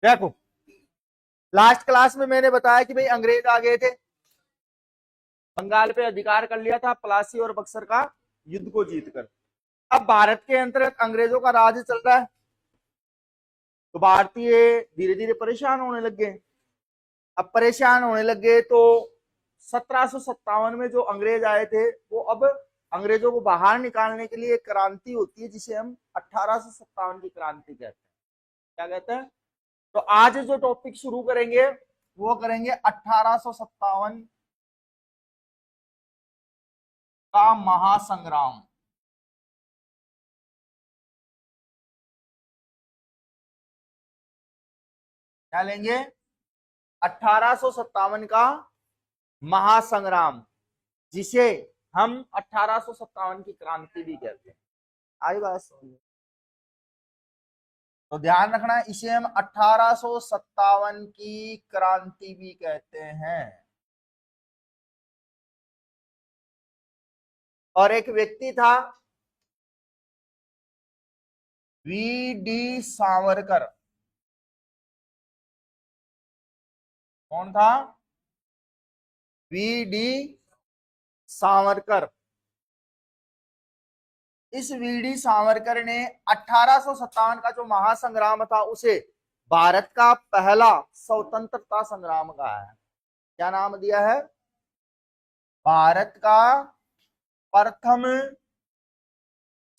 देखो, last class में मैंने बताया कि भाई अंग्रेज आ गए थे, बंगाल पे अधिकार कर लिया था प्लासी और बक्सर का युद्ध को जीतकर। अब भारत के अंतर्गत अंग्रेजों का राज चल रहा है, तो भारतीय धीरे धीरे परेशान होने लग गए। अब परेशान होने लग गए तो 1757 में जो अंग्रेज आए थे, वो अब अंग्रेजों को बाहर निकालने के लिए एक क्रांति होती है जिसे हम 1857 की क्रांति कहते हैं। क्या कहते हैं? तो आज जो टॉपिक शुरू करेंगे वो करेंगे 1857 का महासंग्राम। क्या लेंगे? 1857 का महासंग्राम, जिसे हम 1857 की क्रांति भी कहते हैं। आई बात समझ? तो ध्यान रखना, इसे हम 1857 की क्रांति भी कहते हैं। और एक व्यक्ति था वी डी सावरकर। कौन था? V D Savarkar. इस वी डी सावरकर ने 1857 का जो महासंग्राम था उसे भारत का पहला स्वतंत्रता संग्राम कहा है। क्या नाम दिया है? भारत का प्रथम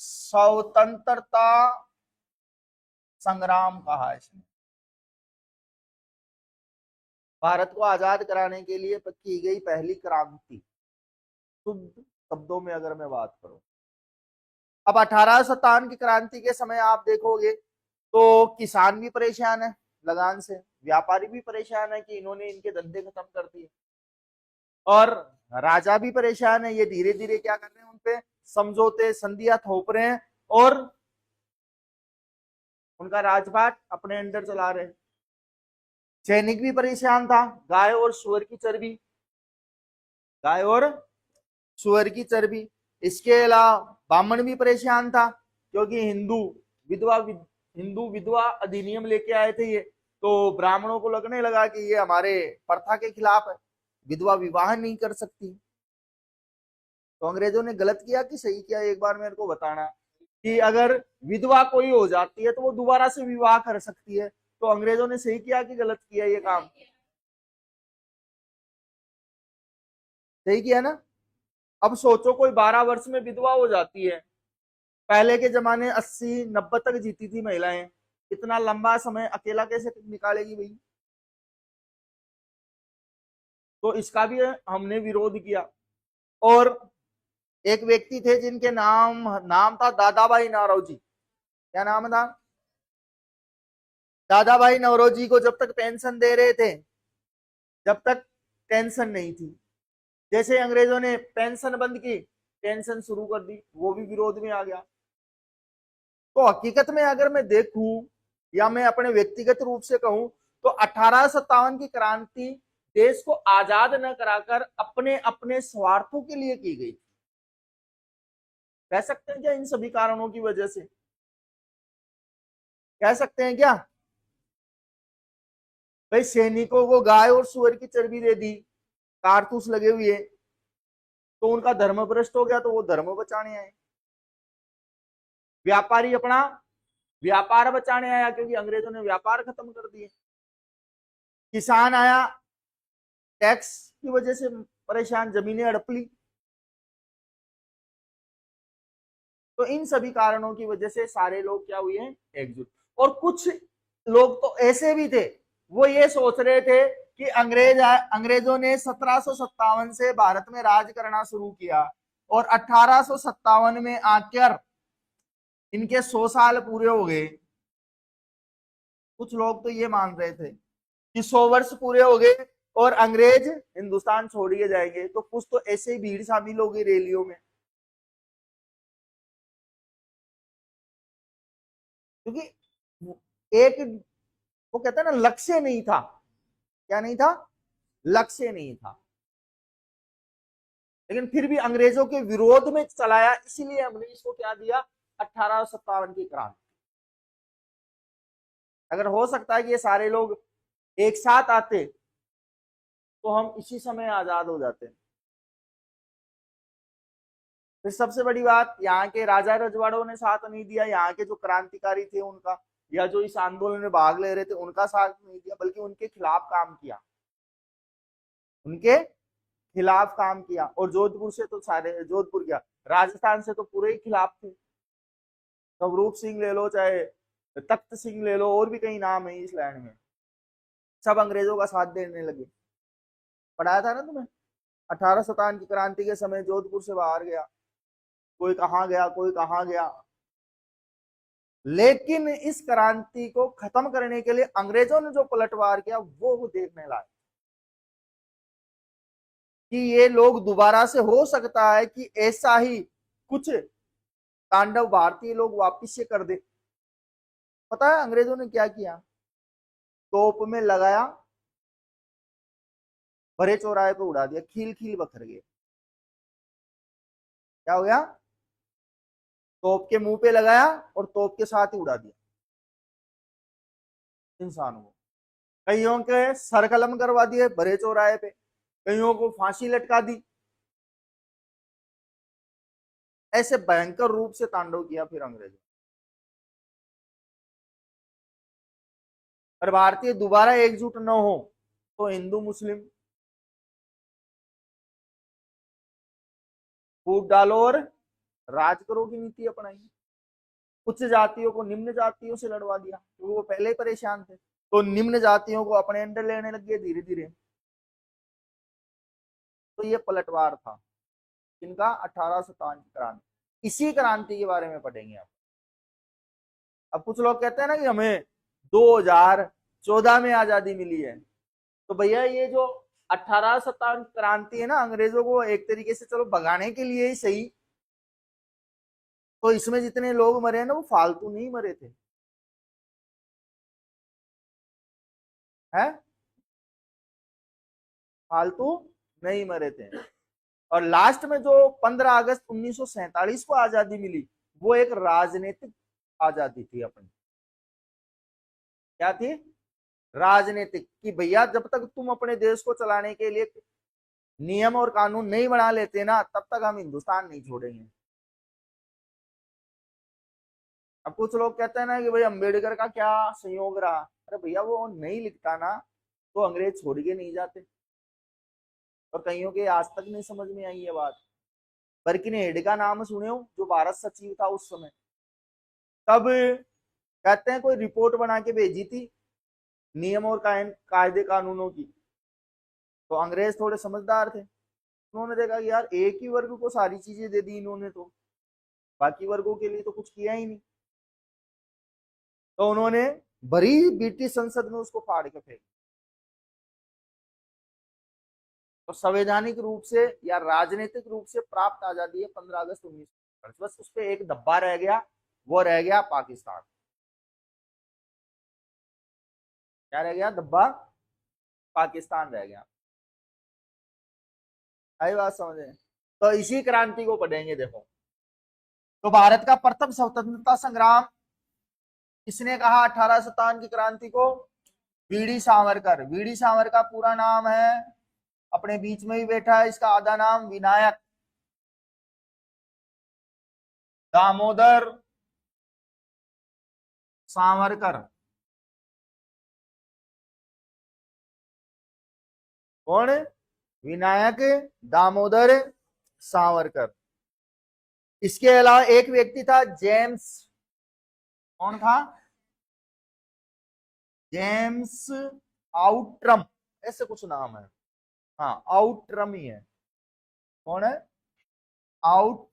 स्वतंत्रता संग्राम कहा है इसने। भारत को आजाद कराने के लिए की गई पहली क्रांति, शुद्ध शब्दों में अगर मैं बात करूं। अब 1857 की क्रांति के समय आप देखोगे तो किसान भी परेशान है लगान से, व्यापारी भी परेशान है कि इन्होंने इनके धंधे खत्म कर दिए, और राजा भी परेशान है। ये धीरे धीरे क्या कर रहे हैं, उनपे समझौते संधियां थोप रहे हैं और उनका राजपाट अपने अंडर चला रहे हैं। सैनिक भी परेशान था, गाय और सुअर की चर्बी, गाय और सुअर की चर्बी। इसके अलावा ब्राह्मण भी परेशान था, क्योंकि हिंदू विधवा अधिनियम लेके आए थे ये, तो ब्राह्मणों को लगने लगा कि ये हमारे प्रथा के खिलाफ है, विधवा विवाह नहीं कर सकती। तो अंग्रेजों ने गलत किया कि सही किया, एक बार मेरे को बताना कि अगर विधवा कोई हो जाती है तो वो दोबारा से विवाह कर सकती है। तो अंग्रेजों ने सही किया कि गलत किया ये काम? सही किया ना। अब सोचो, कोई 12 वर्ष में विधवा हो जाती है, पहले के जमाने 80-90 तक जीती थी महिलाएं, इतना लंबा समय अकेला कैसे निकालेगी भाई? तो इसका भी हमने विरोध किया। और एक व्यक्ति थे जिनके नाम नाम था दादा भाई नौरोजी। क्या नाम था? दादा भाई नौरोजी को जब तक पेंशन दे रहे थे, जब तक टेंशन नहीं थी। जैसे अंग्रेजों ने पेंशन बंद की, टेंशन शुरू कर दी, वो भी विरोध में आ गया। तो हकीकत में अगर मैं देखूं या मैं अपने व्यक्तिगत रूप से कहूं, तो 1857 की क्रांति देश को आजाद न कराकर अपने अपने स्वार्थों के लिए की गई। कह सकते हैं क्या इन सभी कारणों की वजह से? कह सकते हैं क्या? भाई सैनिकों को गाय और सुअर की चर्बी दे दी, कारतूस लगे हुए, तो उनका धर्म भ्रष्ट हो गया, तो वो धर्म बचाने आए। व्यापारी अपना व्यापार बचाने आया, क्योंकि अंग्रेजों ने व्यापार खत्म कर दिए। किसान आया, टैक्स की वजह से परेशान, जमीनें हड़प ली। तो इन सभी कारणों की वजह से सारे लोग क्या हुए हैं, एकजुट। और कुछ लोग तो ऐसे भी थे, वो ये सोच रहे थे कि अंग्रेजों ने 1757 से भारत में राज करना शुरू किया और 1857 में आकर इनके 100 साल पूरे हो गए। कुछ लोग तो ये मान रहे थे कि 100 वर्ष पूरे हो गए और अंग्रेज हिंदुस्तान छोड़ के जाएंगे। तो कुछ तो ऐसे ही भीड़ शामिल हो गई रैलियों में, क्योंकि एक, वो कहते हैं ना, लक्ष्य नहीं था। क्या नहीं था? लक्ष्य नहीं था। लेकिन फिर भी अंग्रेजों के विरोध में चलाया, इसीलिए हमने इसको क्या दिया, 1857 की क्रांति। अगर हो सकता है कि ये सारे लोग एक साथ आते तो हम इसी समय आजाद हो जाते। फिर सबसे बड़ी बात, यहाँ के राजा रजवाड़ों ने साथ नहीं दिया, यहाँ के जो क्रांतिकारी थे उनका, या जो इस आंदोलन में भाग ले रहे थे उनका साथ नहीं दिया, बल्कि उनके खिलाफ काम किया, उनके खिलाफ काम किया। और जोधपुर से तो सारे, जोधपुर क्या, राजस्थान से तो पूरे ही खिलाफ थे। नवरूप सिंह ले लो, चाहे तख्त सिंह ले लो, और भी कई नाम है इस लैंड में, सब अंग्रेजों का साथ देने लगे। पढ़ाया था ना तुम्हें, 1857 की क्रांति के समय जोधपुर से बाहर गया, कोई कहाँ गया, कोई कहाँ गया। लेकिन इस क्रांति को खत्म करने के लिए अंग्रेजों ने जो पलटवार किया वो देखने लायक, कि ये लोग दोबारा से, हो सकता है कि ऐसा ही कुछ तांडव भारतीय लोग वापिस से कर दे। पता है अंग्रेजों ने क्या किया? तोप में लगाया, भरे चौराहे पे उड़ा दिया, खील खील बखर गए। क्या हो गया? तोप के मुंह पे लगाया और तोप के साथ ही उड़ा दिया इंसानों को। कईयों के सर कलम करवा दिए भरे चौराहे पे, कईयों को फांसी लटका दी। ऐसे भयंकर रूप से तांडव किया फिर अंग्रेजों। और भारतीय दोबारा एकजुट न हो तो हिंदू मुस्लिम फूट डालो और राज करो की नीति अपनाई। उच्च जातियों को निम्न जातियों से लड़वा दिया, क्योंकि वो पहले ही परेशान थे, तो निम्न जातियों को अपने अंडर लेने लग गए धीरे धीरे। तो ये पलटवार था इनका, 1857 की क्रांति। इसी क्रांति के बारे में पढ़ेंगे आप। अब कुछ लोग कहते हैं ना कि हमें 2014 में आजादी मिली है, तो भैया ये जो 1857 क्रांति है ना, अंग्रेजों को एक तरीके से चलो भगाने के लिए ही सही, तो इसमें जितने लोग मरे हैं ना वो फालतू नहीं मरे थे, हैं, फालतू नहीं मरे थे। और लास्ट में जो 15 अगस्त 1947 को आजादी मिली, वो एक राजनीतिक आजादी थी अपनी। क्या थी? राजनीतिक, कि भैया जब तक तुम अपने देश को चलाने के लिए नियम और कानून नहीं बना लेते ना, तब तक हम हिंदुस्तान नहीं छोड़ेंगे। अब कुछ लोग कहते हैं ना कि भाई अंबेडकर का क्या संयोग रहा, अरे भैया वो नहीं लिखता ना तो अंग्रेज छोड़ के नहीं जाते। और कईयों के आज तक नहीं समझ में आई ये बात। बर्किन हेड का नाम सुने हो, जो भारत सचिव था उस समय, तब कहते हैं कोई रिपोर्ट बना के भेजी थी नियम और कायदे कानूनों की, तो अंग्रेज थोड़े समझदार थे, उन्होंने देखा कि यार एक ही वर्ग को सारी चीजें दे दी इन्होंने, तो बाकी वर्गों के लिए तो कुछ किया ही नहीं। तो उन्होंने भरी ब्रिटिश संसद में उसको फाड़ के फेंक। तो संवैधानिक रूप से या राजनीतिक रूप से प्राप्त आजादी है 15 अगस्त 1947, बस उस पर एक धब्बा रह गया, वो रह गया पाकिस्तान। क्या रह गया धब्बा? पाकिस्तान रह गया। आई बात समझे? तो इसी क्रांति को पढ़ेंगे, देखो। तो भारत का प्रथम स्वतंत्रता संग्राम किसने कहा 1857 की क्रांति को? वीडी सावरकर। वीडी सावरकर का पूरा नाम है, अपने बीच में ही बैठा है, इसका आधा नाम विनायक दामोदर सावरकर। कौन? विनायक दामोदर सावरकर। इसके अलावा एक व्यक्ति था जेम्स, कौन था? जेम्स आउट्रम, ऐसे कुछ नाम है। हाँ आउट्रम ही है। कौन है? आउट,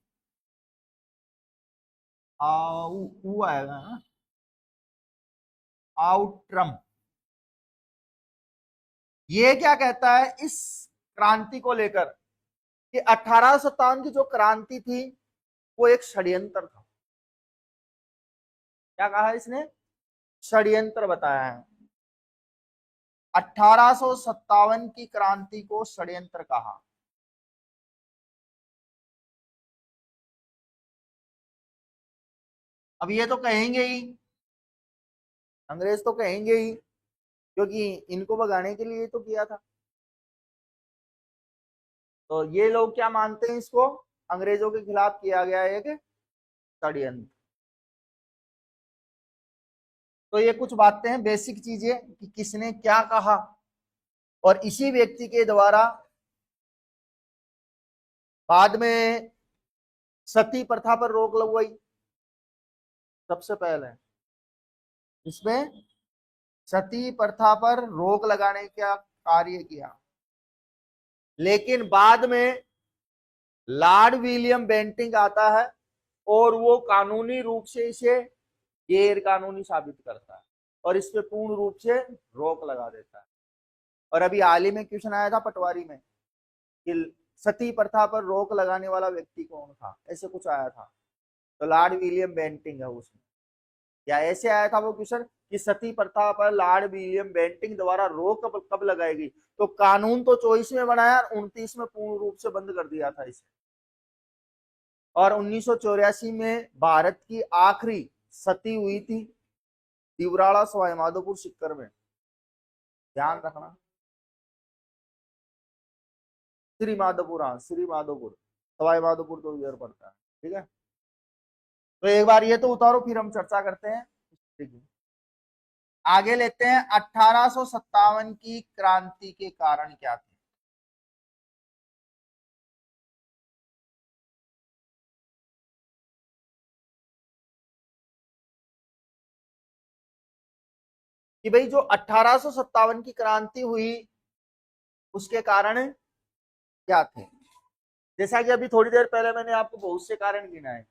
आएगा ना, आउट्रम। ये क्या कहता है इस क्रांति को लेकर, कि 1857 की जो क्रांति थी वो एक षड्यंत्र था। क्या कहा इसने? षड्यंत्र बताया है। 1857 की क्रांति को षड्यंत्र कहा। अब ये तो कहेंगे ही अंग्रेज तो कहेंगे ही, क्योंकि इनको भगाने के लिए तो किया था। तो ये लोग क्या मानते हैं, इसको अंग्रेजों के खिलाफ किया गया एक षड्यंत्र। तो ये कुछ बातें हैं, बेसिक चीजें कि किसने क्या कहा, और इसी व्यक्ति के द्वारा बाद में सती प्रथा पर रोक लगवाई सबसे पहले। इसमें सती प्रथा पर रोक लगाने का कार्य किया, लेकिन बाद में लॉर्ड विलियम बेंटिंक आता है और वो कानूनी रूप से इसे गैर कानूनी साबित करता है और इस पे पूर्ण रूप से रोक लगा देता है। और अभी हाल ही में क्वेश्चन आया था पटवारी में कि सती प्रथा पर रोक लगाने वाला व्यक्ति कौन था, ऐसे कुछ आया था, तो लॉर्ड विलियम बेंटिंक है उसमें। या ऐसे आया था वो क्वेश्चन कि सती प्रथा पर लॉर्ड विलियम बेंटिंक द्वारा रोक कब लगाएगी, तो कानून तो 24 में बनाया, 29 में पूर्ण रूप से बंद कर दिया था इसे। और 1984 में भारत की आखिरी सती हुई थी दिवराड़ा सवाई माधोपुर सिक्कर में, ध्यान रखना। श्री माधोपुर, हाँ श्री माधोपुर, सवाई माधोपुर तो इधर पड़ता है, ठीक है। तो एक बार ये तो उतारो, फिर हम चर्चा करते हैं। ठीक है, आगे लेते हैं 1857 की क्रांति के कारण क्या थे। कि भाई जो 1857 की क्रांति हुई उसके कारण क्या थे। जैसा कि अभी थोड़ी देर पहले मैंने आपको बहुत से कारण गिनाए,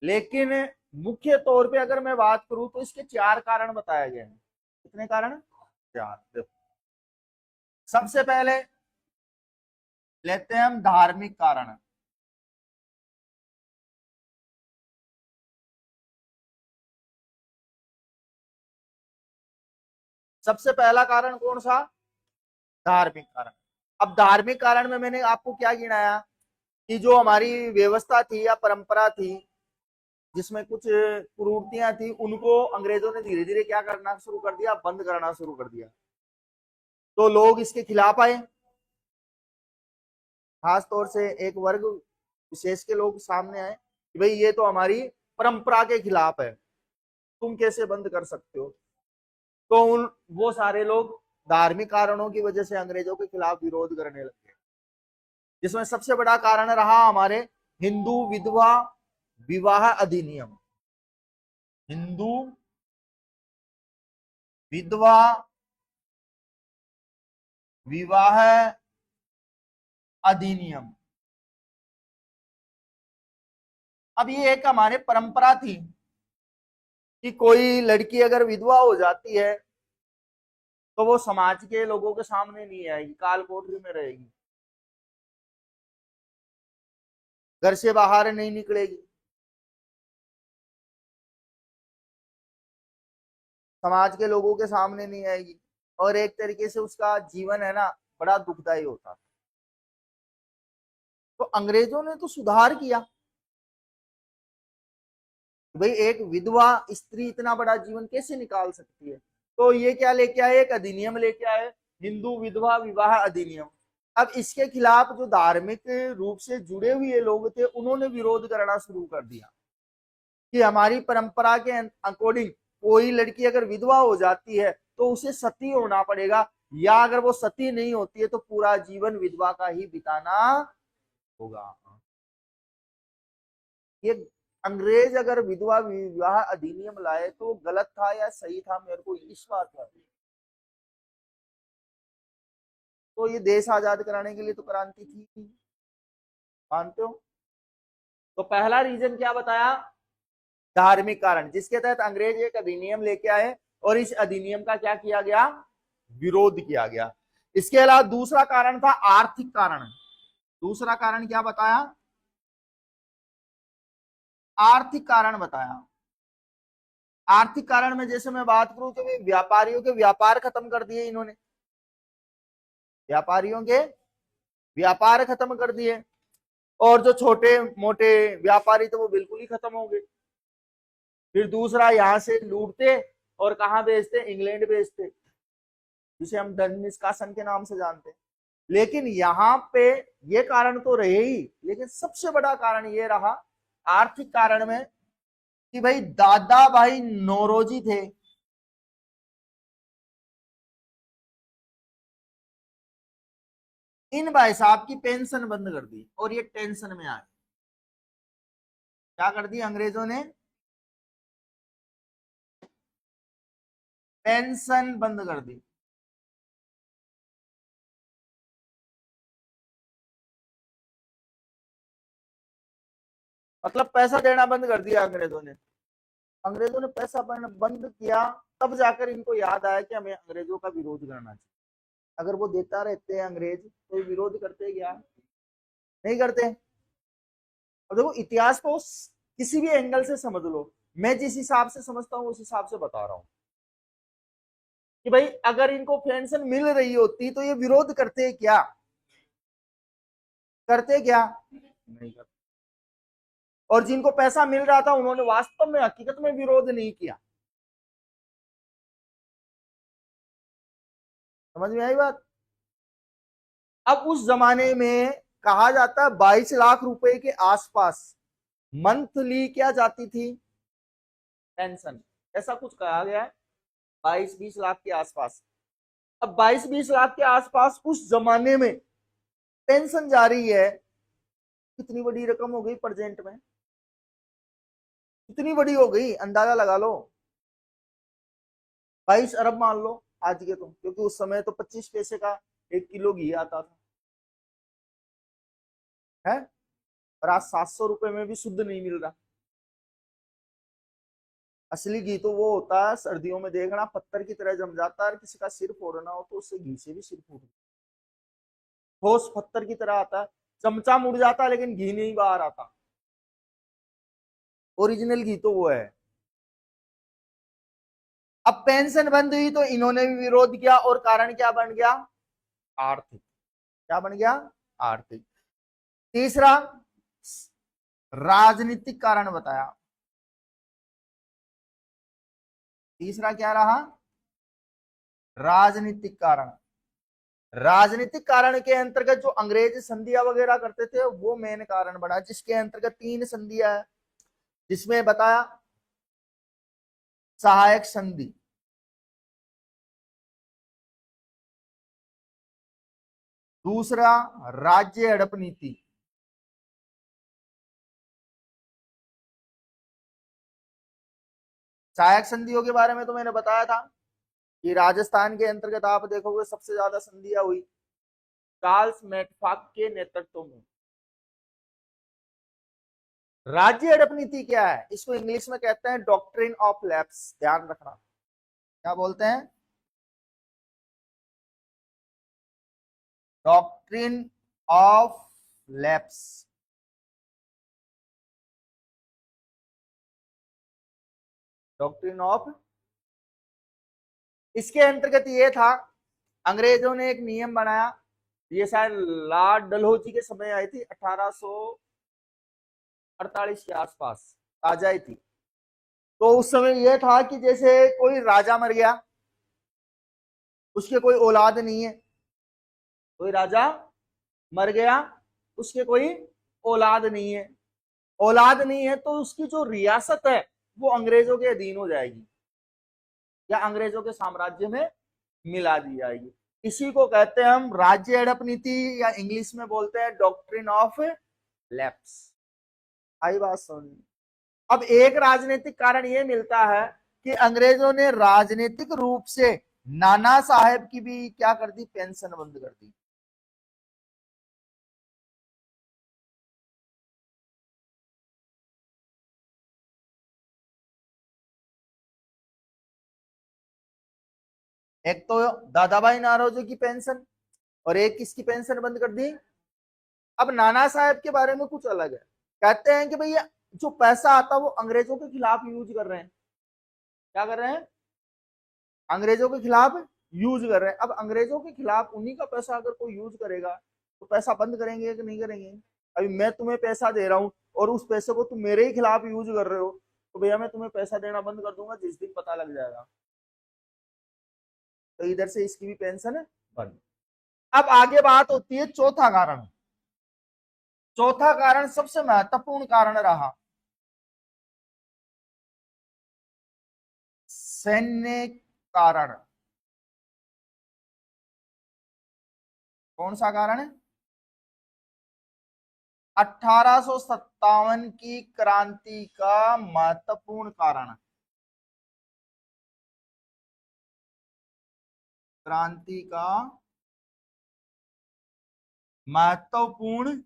लेकिन मुख्य तौर पे अगर मैं बात करूं तो इसके 4 कारण बताए गए हैं। कितने कारण? 4। देखो, सबसे पहले लेते हैं हम धार्मिक कारण। सबसे पहला कारण कौन सा? धार्मिक कारण। अब धार्मिक कारण में मैंने आपको क्या गिनाया कि जो हमारी व्यवस्था थी या परंपरा थी जिसमें कुछ कुरीतियां थी, उनको अंग्रेजों ने धीरे धीरे क्या करना शुरू कर दिया, बंद करना शुरू कर दिया। तो लोग इसके खिलाफ आए, खास तौर से एक वर्ग विशेष के लोग सामने आए कि भाई ये तो हमारी परंपरा के खिलाफ है, तुम कैसे बंद कर सकते हो। तो वो सारे लोग धार्मिक कारणों की वजह से अंग्रेजों के खिलाफ विरोध करने लगे, जिसमें सबसे बड़ा कारण रहा हमारे हिंदू विधवा विवाह अधिनियम। हिंदू विधवा विवाह अधिनियम। अब ये एक हमारे परंपरा थी कि कोई लड़की अगर विधवा हो जाती है तो वो समाज के लोगों के सामने नहीं आएगी, काल कोठरी में रहेगी, घर से बाहर नहीं निकलेगी, समाज के लोगों के सामने नहीं आएगी, और एक तरीके से उसका जीवन है ना बड़ा दुखदायी होता। तो अंग्रेजों ने तो सुधार किया, भाई एक विधवा स्त्री इतना बड़ा जीवन कैसे निकाल सकती है। तो ये क्या लेके आए, एक अधिनियम लेके आए, हिंदू विधवा विवाह अधिनियम। अब इसके खिलाफ जो धार्मिक रूप से जुड़े हुए लोग थे उन्होंने विरोध करना शुरू कर दिया कि हमारी परंपरा के अकॉर्डिंग कोई लड़की अगर विधवा हो जाती है तो उसे सती होना पड़ेगा, या अगर वो सती नहीं होती है तो पूरा जीवन विधवा का ही बिताना होगा। ये अंग्रेज अगर विधवा विवाह अधिनियम लाए तो गलत था या सही था, मेरे को इस बात का। तो ये देश आजाद कराने के लिए तो क्रांति थी, मानते हो। तो पहला रीजन क्या बताया, धार्मिक कारण, जिसके तहत अंग्रेज एक अधिनियम लेके आए और इस अधिनियम का क्या किया गया, विरोध किया गया। इसके अलावा दूसरा कारण था आर्थिक कारण। दूसरा कारण क्या बताया, आर्थिक कारण बताया। आर्थिक कारण में जैसे मैं बात करूं तो व्यापारियों के व्यापार खत्म कर दिए इन्होंने, व्यापारियों के व्यापार खत्म कर दिए, और जो छोटे मोटे व्यापारी थे वो बिल्कुल ही खत्म हो गए। फिर दूसरा यहाँ से लूटते और कहाँ बेचते, इंग्लैंड बेचते, जिसे हम धन निष्कासन के नाम से जानते हैं। लेकिन यहाँ पे ये कारण तो रहे ही, लेकिन सबसे बड़ा कारण ये रहा आर्थिक कारण में कि भाई दादा भाई नौरोजी थे, इन भाई साहब की पेंशन बंद कर दी और ये टेंशन में आ गए। क्या कर दी अंग्रेजों ने, पेंशन बंद कर दी। मतलब पैसा देना बंद कर दिया अंग्रेजों ने। अंग्रेजों ने पैसा बंद किया, तब जाकर इनको याद आया कि हमें अंग्रेजों का विरोध करना चाहिए। अगर वो देता रहते हैं अंग्रेज तो विरोध करते क्या, नहीं करते। अब देखो इतिहास को किसी भी एंगल से समझ लो, मैं जिस हिसाब से समझता हूँ उस हिसाब से बता रहा हूँ कि भाई अगर इनको पेंशन मिल रही होती तो ये विरोध करते क्या, करते क्या, नहीं करते। और जिनको पैसा मिल रहा था उन्होंने वास्तव में हकीकत में विरोध नहीं किया। समझ में आई बात। अब उस जमाने में कहा जाता है 22 लाख रुपए के आसपास मंथली क्या जाती थी, पेंशन, ऐसा कुछ कहा गया है 22-20 लाख के आसपास। अब 22-20 लाख के आसपास उस जमाने में पेंशन जा रही है, कितनी बड़ी रकम हो गई प्रेजेंट में, कितनी बड़ी हो गई अंदाजा लगा लो, 22 अरब मान लो आज के तो, क्योंकि उस समय तो 25 पैसे का 1 किलो घी आता था है, और आज 700 रुपए में भी शुद्ध नहीं मिल रहा। असली घी तो वो होता है सर्दियों में, देखना पत्थर की तरह जम जाता है, और किसी का सिर फोड़ना हो तो उससे घी से भी सिर फोड़, ठोस पत्थर की तरह आता है, चमचा मुड़ जाता है लेकिन घी नहीं बाहर आता। ओरिजिनल घी तो वो है। अब पेंशन बंद हुई तो इन्होंने भी विरोध किया, और कारण क्या बन गया, आर्थिक। क्या बन गया, आर्थिक। तीसरा राजनीतिक कारण बताया। तीसरा क्या रहा, राजनीतिक कारण। राजनीतिक कारण के अंतर्गत जो अंग्रेज संधियां वगैरह करते थे वो मेन कारण बना, जिसके अंतर्गत 3 संधियां है, जिसमें बताया सहायक संधि, दूसरा राज्य हड़प नीति, सहायक संधियों के बारे में तो मैंने बताया था कि राजस्थान के अंतर्गत आप देखोगे सबसे ज्यादा संधियां हुई चार्ल्स मैकफाक के नेतृत्व में। राज्य हड़प नीति क्या है, इसको इंग्लिश में कहते हैं डॉक्ट्रिन ऑफ लैप्स, ध्यान रखना। क्या बोलते हैं, doctrine of lapse. Doctrine of, इसके अंतर्गत ये था, अंग्रेजों ने एक नियम बनाया, ये शायद लॉर्ड डलहौजी के समय आई थी, 1848 के आसपास ताजा ही थी। तो उस समय यह था कि जैसे कोई राजा मर गया, उसके कोई औलाद नहीं है, कोई राजा मर गया उसके कोई औलाद नहीं है, औलाद नहीं है तो उसकी जो रियासत है वो अंग्रेजों के अधीन हो जाएगी या अंग्रेजों के साम्राज्य में मिला दी जाएगी। इसी को कहते हैं हम राज्य हड़प नीति, या इंग्लिश में बोलते हैं डॉक्ट्रिन ऑफ लैप्स। आई बात सुन। अब एक राजनीतिक कारण यह मिलता है कि अंग्रेजों ने राजनीतिक रूप से नाना साहेब की भी क्या कर दी, पेंशन बंद कर दी। एक तो दादा भाई नारोजी की पेंशन, और एक किसकी पेंशन बंद कर दी। अब नाना साहेब के बारे में कुछ अलग है, कहते हैं कि भैया जो पैसा आता है वो अंग्रेजों के खिलाफ यूज कर रहे हैं। क्या कर रहे हैं, अंग्रेजों के खिलाफ यूज कर रहे हैं। अब अंग्रेजों के खिलाफ उन्हीं का पैसा अगर कोई यूज करेगा तो पैसा बंद करेंगे कि नहीं करेंगे। अभी मैं तुम्हें पैसा दे रहा हूं और उस पैसे को तुम मेरे ही खिलाफ यूज कर रहे हो, तो भैया मैं तुम्हें पैसा देना बंद कर दूंगा जिस दिन पता लग जाएगा। तो इधर से इसकी भी पेंशन है बंद। अब आगे बात होती है चौथा कारण। चौथा कारण सबसे महत्वपूर्ण कारण रहा सैन्य कारण। कौन सा कारण है? 1857 की क्रांति का महत्वपूर्ण कारण। क्रांति का महत्वपूर्ण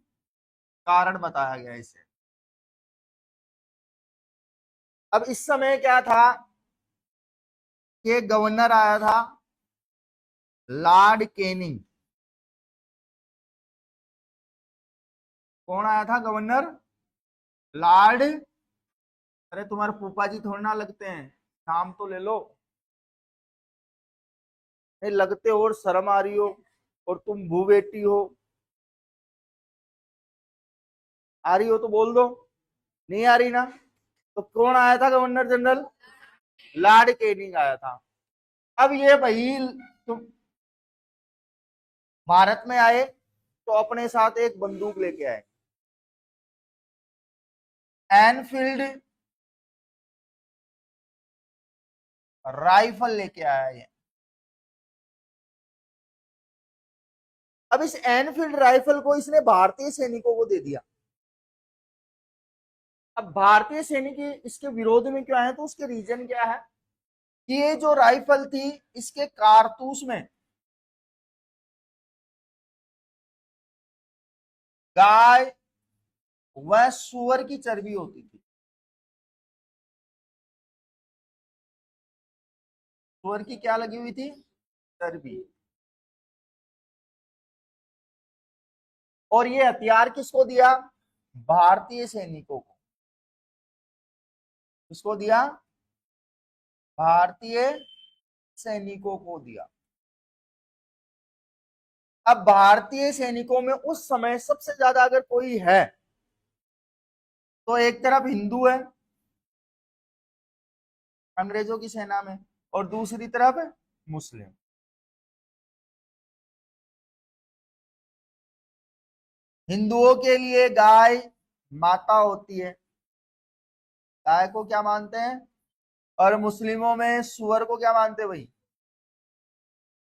कारण बताया गया इसे। अब इस समय क्या था कि गवर्नर आया था लॉर्ड कैनिंग। कौन आया था गवर्नर? लॉर्ड, अरे तुम्हारे फूफा जी थोड़ी ना लगते हैं, नाम तो ले लो। नहीं लगते हो और शर्म आ रही हो और तुम भू बेटी हो। आ रही हो तो बोल दो, नहीं आ रही ना। तो कौन आया था गवर्नर जनरल? लॉर्ड कैनिंग आया था। अब ये भाई तुम भारत में आए तो अपने साथ एक बंदूक लेके आए, एनफील्ड राइफल लेके आया ये। अब इस एनफील्ड राइफल को इसने भारतीय सैनिकों को दे दिया। अब भारतीय सैनिक इसके विरोध में क्यों आए? तो उसके रीजन क्या है कि ये जो राइफल थी इसके कारतूस में गाय व सुअर की चर्बी होती थी। सुअर की क्या लगी हुई थी? चर्बी। और ये हथियार किसको दिया? भारतीय सैनिकों को। किसको दिया? भारतीय सैनिकों को दिया। अब भारतीय सैनिकों में उस समय सबसे ज्यादा अगर कोई है तो एक तरफ हिंदू है अंग्रेजों की सेना में, और दूसरी तरफ मुस्लिम। हिंदुओं के लिए गाय माता होती है, गाय को क्या मानते हैं? और मुस्लिमों में सुअर को क्या मानते हैं भाई?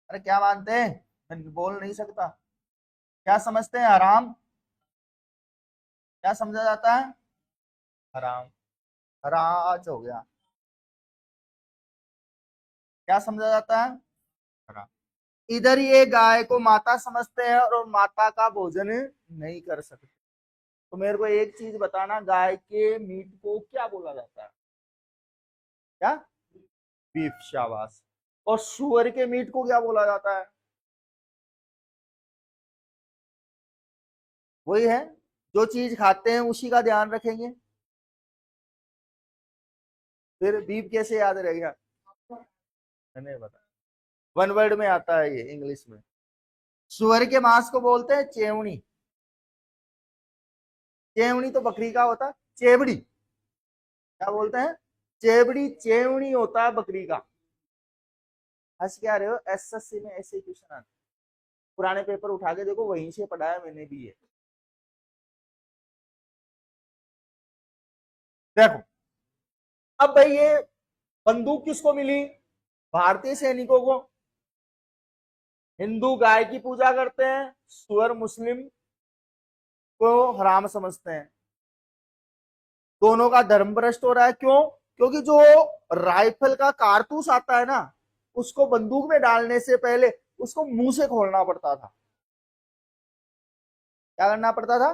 अरे क्या मानते हैं? मैं बोल नहीं सकता। क्या समझते हैं? हराम। क्या समझा जाता है? हराम। हराज हो गया। क्या समझा जाता है? हराम। इधर ये गाय को माता समझते हैं और माता का भोजन नहीं कर सकते। तो मेरे को एक चीज बताना, गाय के मीट को क्या बोला जाता है? क्या? बीफ, शाबाश। और सुअर के मीट को क्या बोला जाता है? वही है, जो चीज खाते हैं उसी का ध्यान रखेंगे। फिर बीफ कैसे याद रहेगा? नहीं बता। वन वर्ड में आता है ये इंग्लिश में। सुअर के मांस को बोलते हैं चेवनी। चेवनी तो बकरी का होता है। चेवड़ी क्या बोलते हैं? चेवड़ी, चेवनी होता है बकरी का। हंस क्या रहे हो? एसएससी में ऐसे क्वेश्चन आते, पुराने पेपर उठा के देखो, वहीं से पढ़ाया मैंने भी ये। देखो, अब भाई ये बंदूक किसको मिली? भारतीय सैनिकों को। हिंदू गाय की पूजा करते हैं, सुअर मुस्लिम को हराम समझते हैं। दोनों का धर्म भ्रष्ट हो रहा है। क्यों? क्योंकि जो राइफल का कारतूस आता है ना, उसको बंदूक में डालने से पहले उसको मुंह से खोलना पड़ता था। क्या करना पड़ता था?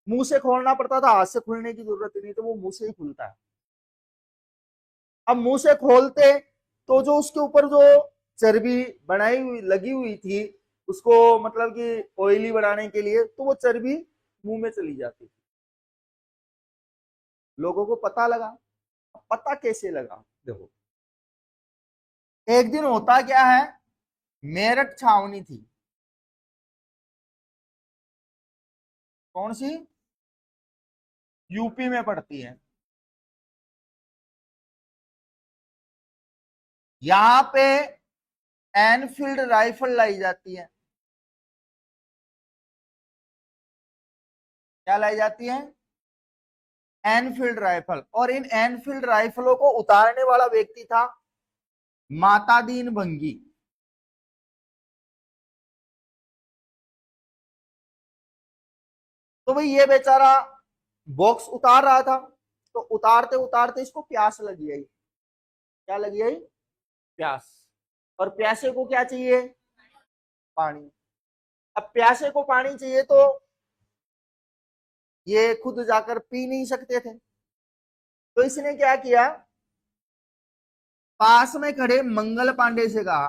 मुंह से खोलना पड़ता था। हाथ से खुलने की जरूरत नहीं, तो वो मुंह से ही खुलता है। अब मुंह से खोलते तो जो उसके ऊपर जो चर्बी बनाई हुई लगी हुई थी, उसको मतलब कि ऑयली बनाने के लिए, तो वो चर्बी मुंह में चली जाती थी। लोगों को पता लगा। पता कैसे लगा? देखो, एक दिन होता क्या है, मेरठ छावनी थी। कौन सी? यूपी में पड़ती है। यहां पे एनफील्ड राइफल लाई जाती है। क्या लाई जाती है? Enfield rifle. और इन एनफील्ड राइफलों को उतारने वाला व्यक्ति था मातादीन भंगी। तो भाई ये बेचारा बॉक्स उतार रहा था, तो उतारते उतारते इसको प्यास लगी आई। क्या लगी आई? प्यास। और प्यासे को क्या चाहिए? पानी। अब प्यासे को पानी चाहिए तो ये खुद जाकर पी नहीं सकते थे, तो इसने क्या किया, पास में खड़े मंगल पांडे से कहा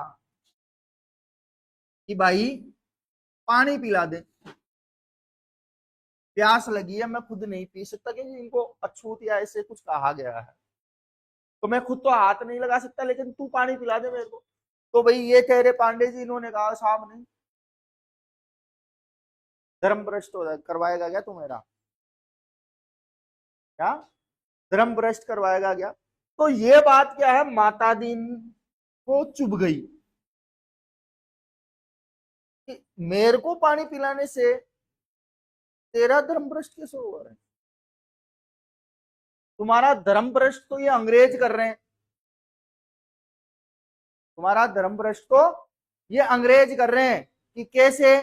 कि भाई पानी पिला दे, प्यास लगी है, मैं खुद नहीं पी सकता क्योंकि इनको अछूत या ऐसे कुछ कहा गया है, तो मैं खुद तो हाथ नहीं लगा सकता, लेकिन तू पानी पिला दे मेरे को। तो भाई ये ठहरे पांडे जी, इन्होंने कहा साहब नहीं, धर्म भ्रष्ट हो करवाएगा क्या तू मेरा? क्या धर्म भ्रष्ट करवाएगा क्या? तो ये बात क्या है, माता दीन को चुभ गई कि मेरे को पानी पिलाने से तेरा धर्म भ्रष्ट कैसे हो रहा है? तुम्हारा धर्म भ्रष्ट तो ये अंग्रेज कर रहे हैं, तुम्हारा धर्म भ्रष्ट तो ये अंग्रेज कर रहे हैं। कि कैसे?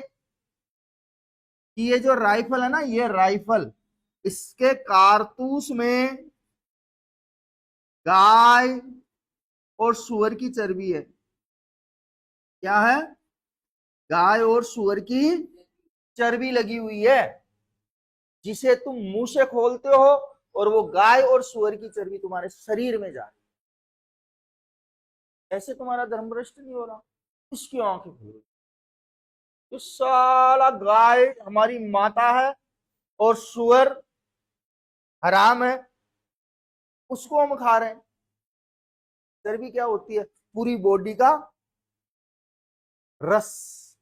कि ये जो राइफल है ना, ये राइफल, इसके कारतूस में गाय और सुअर की चर्बी है। क्या है? गाय और सुअर की चर्बी लगी हुई है, जिसे तुम मुंह से खोलते हो और वो गाय और सुअर की चर्बी तुम्हारे शरीर में जा रही है। ऐसे तुम्हारा धर्म भ्रष्ट नहीं हो रहा? इसकी आंखें खुल, तो साला गाय हमारी माता है और सुअर हराम है, उसको हम खा रहे हैं। चर्बी क्या होती है? पूरी बॉडी का रस,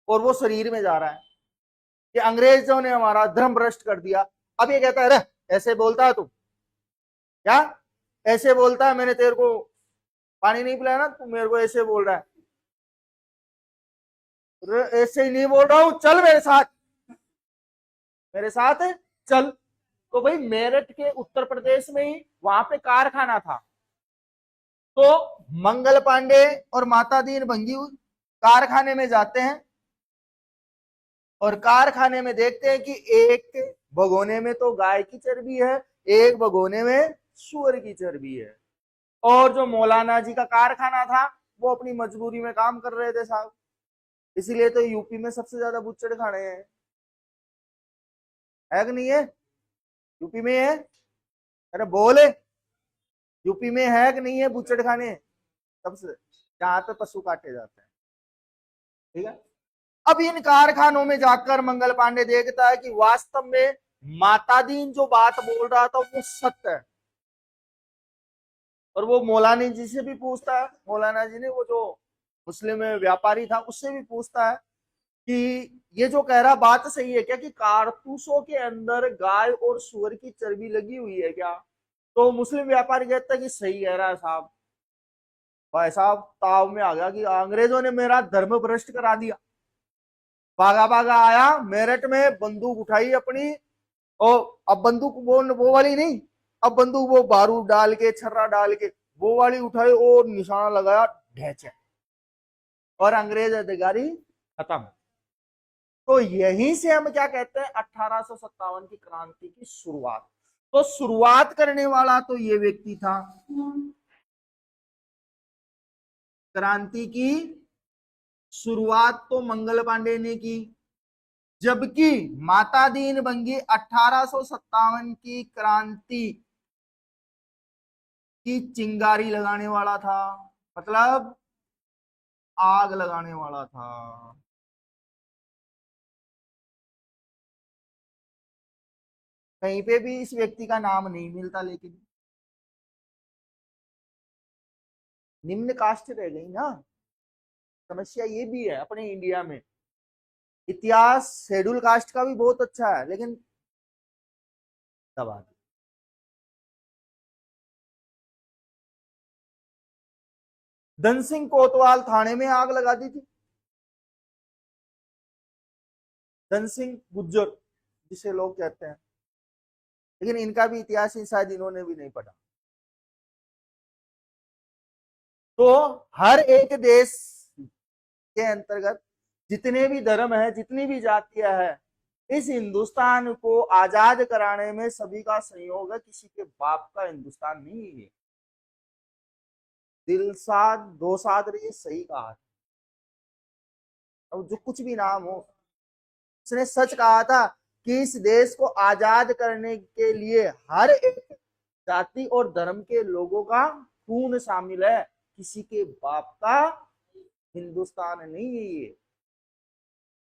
और वो शरीर में जा रहा है। ये अंग्रेजों ने हमारा धर्म भ्रष्ट कर दिया। अब ये कहता है रे ऐसे बोलता है तू, क्या ऐसे बोलता है, मैंने तेरे को पानी नहीं पिलाया ना, तू मेरे को ऐसे बोल रहा है? ऐसे ही नहीं बोल रहा हूं, चल मेरे साथ, मेरे साथ है, चल। तो भाई मेरठ के उत्तर प्रदेश में ही वहां पे कारखाना था, तो मंगल पांडे और माता दीन भंगी कारखाने में जाते हैं और कारखाने में देखते हैं कि एक भगोने में तो गाय की चर्बी है, एक भगोने में सुअर की चर्बी है। और जो मौलाना जी का कारखाना था वो अपनी मजबूरी में काम कर रहे थे साहब, इसीलिए तो यूपी में सबसे ज्यादा बुच्चड़ खाने हैं। है कि नहीं है? यूपी में है? अरे बोले, यूपी में है कि नहीं है बुच्चड़ खाने सबसे, जहां पे पशु काटे जाते हैं। ठीक है। अब इन कारखानों में जाकर मंगल पांडे देखता है कि वास्तव में मातादीन जो बात बोल रहा था वो सत्य है। और वो मौलाना जी से भी पूछता है, मौलाना जी ने, वो जो मुस्लिम व्यापारी था, उससे भी पूछता है कि ये जो कह रहा बात सही है क्या, कि कारतूसों के अंदर गाय और सुअर की चर्बी लगी हुई है क्या? तो मुस्लिम व्यापारी कहता है कि सही कह रहा है साहब। भाई साहब ताव में आ गया कि अंग्रेजों ने मेरा धर्म भ्रष्ट करा दिया। भागा भागा आया मेरठ में, बंदूक उठाई अपनी, और अब बंदूक वो वाली नहीं, अब बंदूक वो बारूद डाल के, छर्रा डाल के, वो वाली उठाई और निशाना लगाया, ढेचे, और अंग्रेज अधिकारी खत्म। तो यहीं से हम क्या कहते हैं, 1857 की क्रांति की शुरुआत। तो शुरुआत करने वाला तो ये व्यक्ति था, क्रांति की शुरुआत तो मंगल पांडे ने की, जबकि माता दीन भंगी 1857 की क्रांति की चिंगारी लगाने वाला था, मतलब आग लगाने वाला था। कहीं पे भी इस व्यक्ति का नाम नहीं मिलता, लेकिन निम्न कास्ट रह गई ना। समस्या ये भी है अपने इंडिया में, इतिहास शेड्यूल कास्ट का भी बहुत अच्छा है, लेकिन दबा धन सिंह कोतवाल थाने में आग लगा दी थी। धन सिंह गुज्जर जिसे लोग कहते हैं, लेकिन इनका भी इतिहास शायद इन्होंने भी नहीं पढ़ा। तो हर एक देश के अंतर्गत जितने भी धर्म है, जितनी भी जातियां है, इस हिंदुस्तान को आजाद कराने में सभी का सहयोग है। किसी के बाप का हिंदुस्तान नहीं है। दिल साध दो साध रही, सही कहा। अब जो कुछ भी नाम हो, उसने सच कहा था कि इस देश को आजाद करने के लिए हर एक जाति और धर्म के लोगों का खून शामिल है। किसी के बाप का हिंदुस्तान नहीं है ये।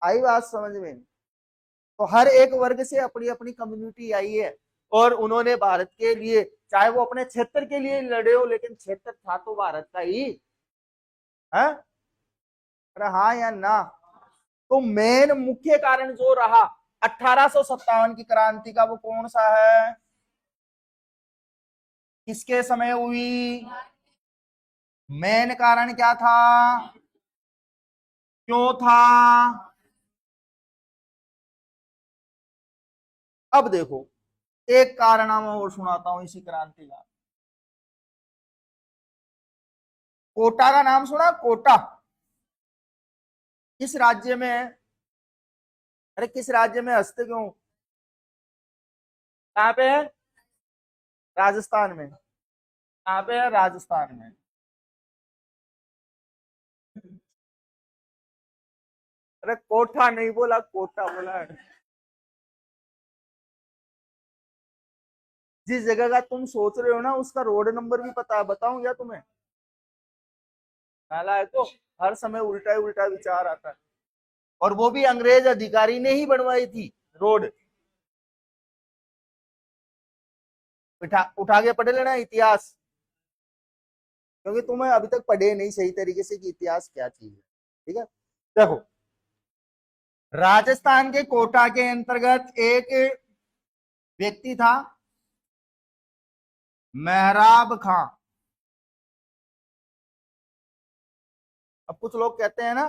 आई बात समझ में? तो हर एक वर्ग से अपनी अपनी कम्युनिटी आई है, और उन्होंने भारत के लिए, चाहे वो अपने क्षेत्र के लिए लड़े हो, लेकिन क्षेत्र था तो भारत का ही है। अरे हाँ या ना? तो मेन मुख्य कारण जो रहा 1857 की क्रांति का, वो कौन सा है? किसके समय हुई? मेन कारण क्या था? क्यों था? अब देखो, एक कारनामा और सुनाता हूं इसी क्रांति का। कोटा का नाम सुना? कोटा किस राज्य में है? अरे किस राज्य में? हंसते क्यों? कहां पे है? राजस्थान में। कहां पे है? राजस्थान में। अरे कोठा नहीं बोला, कोटा बोला है। जिस जगह का तुम सोच रहे हो ना, उसका रोड नंबर भी पता है, बताऊं क्या तुम्हें? नाला है तो हर समय उल्टा ही उल्टा विचार आता है। और वो भी अंग्रेज अधिकारी ने ही बनवाई थी रोड। उठा के पढ़ लेना इतिहास, क्योंकि तुम्हें अभी तक पढ़े नहीं सही तरीके से कि इतिहास क्या चीज है। ठीक है, देखो, राजस्थान के कोटा के अंतर्गत एक व्यक्ति था, मेहराब खां। अब कुछ लोग कहते हैं ना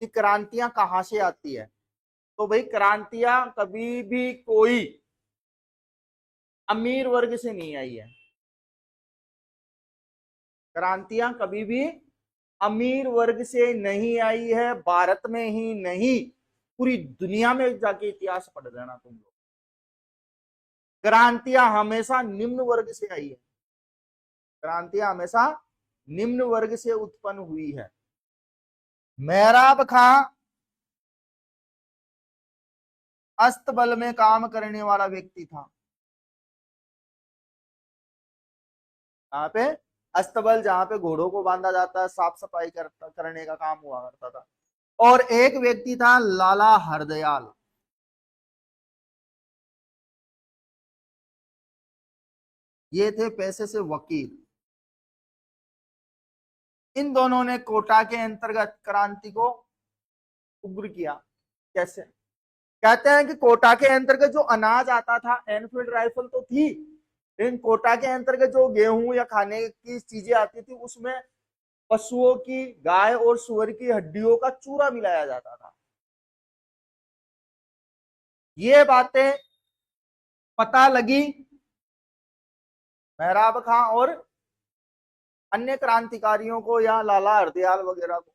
कि क्रांतियां कहां से आती है, तो भाई क्रांतियां कभी भी कोई अमीर वर्ग से नहीं आई है। क्रांतियां कभी भी अमीर वर्ग से नहीं आई है, भारत में ही नहीं, पूरी दुनिया में जाके इतिहास पढ़ लेना तुम लोग। क्रांतियां हमेशा निम्न वर्ग से आई है। क्रांतियां हमेशा निम्न वर्ग से उत्पन्न हुई है। मेहराब खां अस्तबल में काम करने वाला व्यक्ति था। यहाँ पे अस्तबल, जहां पे घोड़ों को बांधा जाता है, साफ सफाई करने का काम हुआ करता था। और एक व्यक्ति था लाला हरदयाल। ये थे पैसे से वकील। इन दोनों ने कोटा के अंतर्गत क्रांति को उग्र किया। कैसे? कहते हैं कि कोटा के अंतर्गत जो अनाज आता था, एनफील्ड राइफल तो थी, लेकिन कोटा के अंतर्गत जो गेहूं या खाने की चीजें आती थी, उसमें पशुओं की, गाय और सुअर की हड्डियों का चूरा मिलाया जाता था। ये बातें पता लगी मेहराब खां और अन्य क्रांतिकारियों को, या लाला हरदयाल वगैरह को।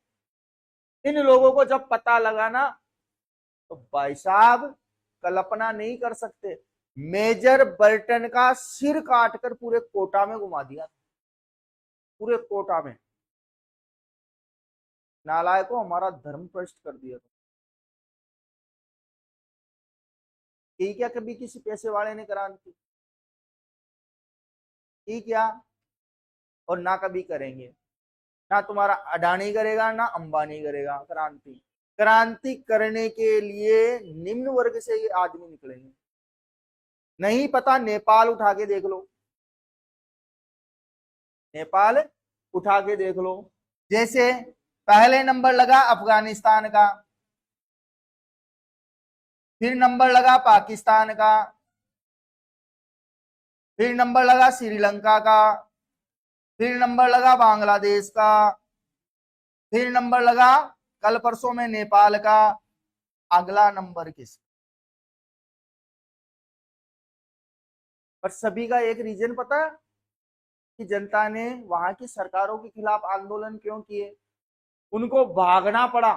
इन लोगों को जब पता लगा ना, तो भाई साहब कल्पना नहीं कर सकते, मेजर बर्टन का सिर काटकर पूरे कोटा में घुमा दिया। पूरे कोटा में नालायक को हमारा धर्म भ्रष्ट कर दिया था। ठीक है, कभी किसी पैसे वाले ने क्रांति की क्या? और ना कभी करेंगे। ना तुम्हारा अडानी करेगा, ना अंबानी करेगा क्रांति। क्रांति करने के लिए निम्न वर्ग से ये आदमी निकलेंगे। नहीं पता, नेपाल उठा के देख लो। नेपाल उठा के देख लो। जैसे पहले नंबर लगा अफगानिस्तान का, फिर नंबर लगा पाकिस्तान का, फिर नंबर लगा श्रीलंका का, फिर नंबर लगा बांग्लादेश का, फिर नंबर लगा कल परसों में नेपाल का, अगला नंबर किस। पर सभी का एक रीजन पता है कि जनता ने वहां की सरकारों के खिलाफ आंदोलन क्यों किए। उनको भागना पड़ा,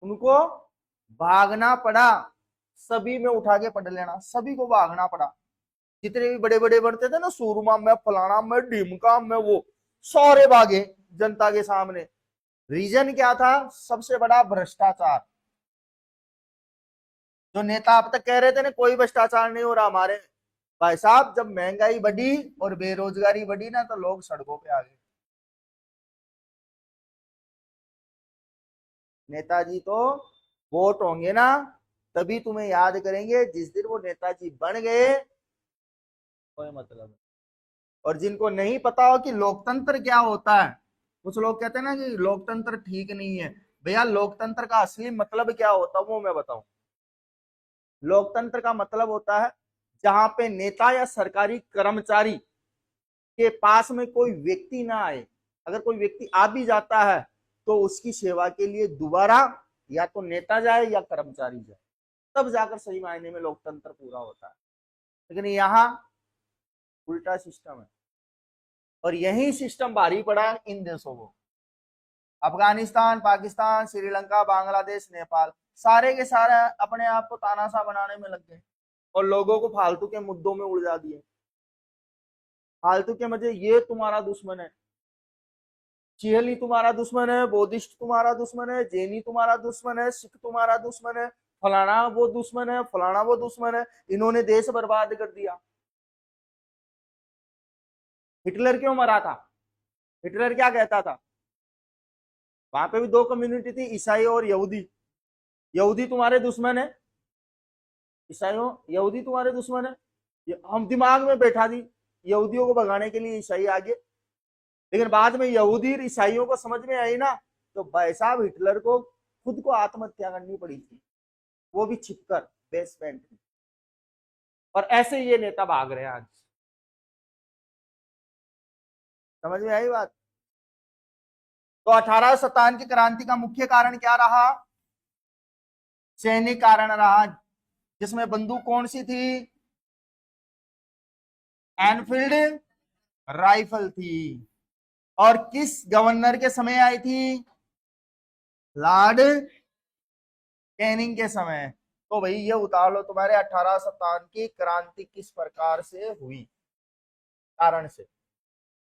उनको भागना पड़ा। सभी में उठा के पढ़ लेना, सभी को भागना पड़ा। जितने भी बड़े बड़े बनते थे ना, सूरमा में, फलाना में, ढीमका में, वो सारे भागे जनता के सामने। रीजन क्या था? सबसे बड़ा भ्रष्टाचार। जो नेता अब तक कह रहे थे ना कोई भ्रष्टाचार नहीं हो रहा हमारे, भाई साहब जब महंगाई बढ़ी और बेरोजगारी बढ़ी ना, तो लोग सड़कों पे आ गए। नेताजी तो वोट होंगे ना तभी तुम्हें याद करेंगे, जिस दिन वो नेताजी बन गए कोई मतलब नहीं। और जिनको नहीं पता हो कि लोकतंत्र क्या होता है, कुछ लोग कहते हैं ना कि लोकतंत्र ठीक नहीं है। भैया लोकतंत्र का असली मतलब क्या होता है वो मैं बताऊं। लोकतंत्र का मतलब होता है जहां पे नेता या सरकारी कर्मचारी के पास में कोई व्यक्ति ना आए। अगर कोई व्यक्ति आ भी जाता है तो उसकी सेवा के लिए दोबारा या तो नेता जाए या कर्मचारी जाए, तब जाकर सही मायने में लोकतंत्र पूरा होता है। लेकिन यहाँ उल्टा सिस्टम है, और यही सिस्टम भारी पड़ा है इन देशों को। अफगानिस्तान, पाकिस्तान, श्रीलंका, बांग्लादेश, नेपाल, सारे के सारे अपने आप को तानाशाह बनाने में लग गए और लोगों को फालतू के मुद्दों में उलझा दिए। फालतू के मजे, ये तुम्हारा दुश्मन है, चिहली तुम्हारा दुश्मन है, बौद्धिस्ट तुम्हारा दुश्मन है, जैनी तुम्हारा दुश्मन है, सिख तुम्हारा दुश्मन है, फलाना वो दुश्मन है, फलाना वो दुश्मन है। इन्होंने देश बर्बाद कर दिया। हिटलर क्यों मरा था? हिटलर क्या कहता था? वहां पे भी दो कम्युनिटी थी, ईसाई और यहूदी। यहूदी तुम्हारे दुश्मन है, ईसाइयों, यहूदी तुम्हारे दुश्मन है। हम दिमाग में बैठा दी यहूदियों को भगाने के लिए ईसाई आगे। लेकिन बाद में यहूदी ईसाइयों को समझ में आई ना, तो भाई साहब हिटलर को खुद को आत्महत्या करनी पड़ी थी, वो भी छिपकर बेसमेंट में। और ऐसे ये नेता भाग रहे हैं आज। समझ में आई बात? तो 1857 की क्रांति का मुख्य कारण क्या रहा? सैनिक कारण रहा, जिसमें बंदूक कौन सी थी? एनफील्ड राइफल थी। और किस गवर्नर के समय आई थी? लॉर्ड कैनिंग के समय। तो भाई ये उतार लो, तुम्हारे 1857 की क्रांति किस प्रकार से हुई, कारण से।